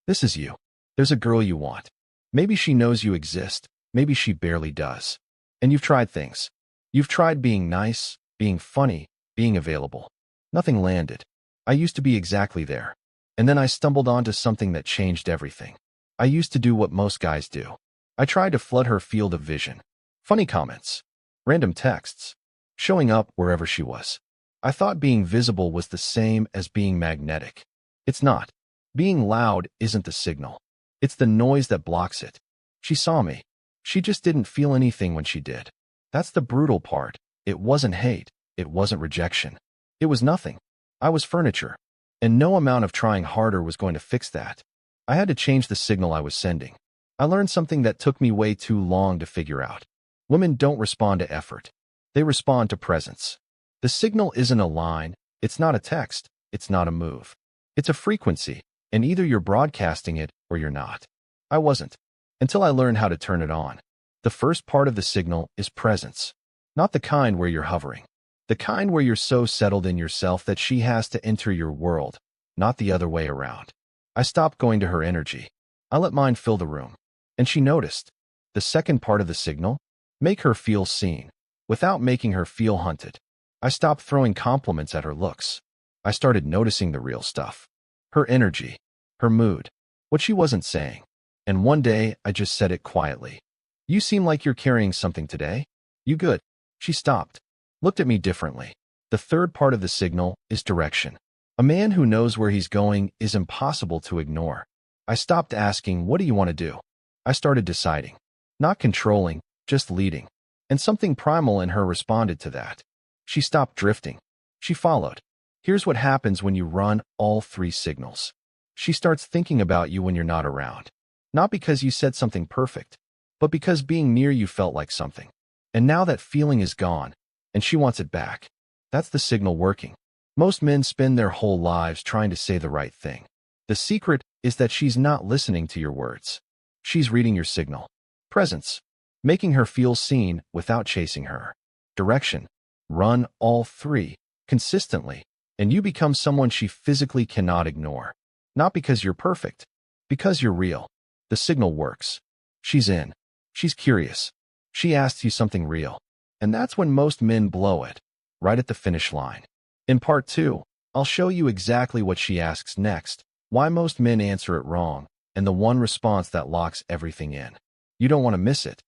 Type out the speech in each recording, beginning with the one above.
This is you. There's a girl you want. Maybe she knows you exist. Maybe she barely does. And you've tried things. You've tried being nice, being funny, being available. Nothing landed. I used to be exactly there. And then I stumbled onto something that changed everything. I used to do what most guys do. I tried to flood her field of vision. Funny comments. Random texts. Showing up wherever she was. I thought being visible was the same as being magnetic. It's not. Being loud isn't the signal. It's the noise that blocks it. She saw me. She just didn't feel anything when she did. That's the brutal part. It wasn't hate. It wasn't rejection. It was nothing. I was furniture. And no amount of trying harder was going to fix that. I had to change the signal I was sending. I learned something that took me way too long to figure out. Women don't respond to effort. They respond to presence. The signal isn't a line. It's not a text. It's not a move. It's a frequency, and either you're broadcasting it or you're not. I wasn't, until I learned how to turn it on. The first part of the signal is presence. Not the kind where you're hovering. The kind where you're so settled in yourself that she has to enter your world, not the other way around. I stopped going to her energy. I let mine fill the room. And she noticed. The second part of the signal? Make her feel seen, without making her feel hunted. I stopped throwing compliments at her looks. I started noticing the real stuff. Her energy, her mood, what she wasn't saying. And one day, I just said it quietly. You seem like you're carrying something today. You good? She stopped, looked at me differently. The third part of the signal is direction. A man who knows where he's going is impossible to ignore. I stopped asking, what do you want to do? I started deciding. Not controlling, just leading. And something primal in her responded to that. She stopped drifting. She followed. Here's what happens when you run all three signals. She starts thinking about you when you're not around. Not because you said something perfect, but because being near you felt like something. And now that feeling is gone, and she wants it back. That's the signal working. Most men spend their whole lives trying to say the right thing. The secret is that she's not listening to your words. She's reading your signal. Presence. Making her feel seen without chasing her. Direction. Run all three, consistently, and you become someone she physically cannot ignore. Not because you're perfect, because you're real. The signal works. She's in. She's curious. She asks you something real. And that's when most men blow it, right at the finish line. In part 2, I'll show you exactly what she asks next, why most men answer it wrong, and the one response that locks everything in. You don't want to miss it.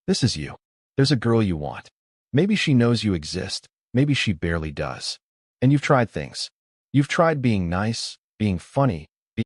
This is you. There's a girl you want. Maybe she knows you exist. Maybe she barely does. And you've tried things. You've tried being nice, being funny,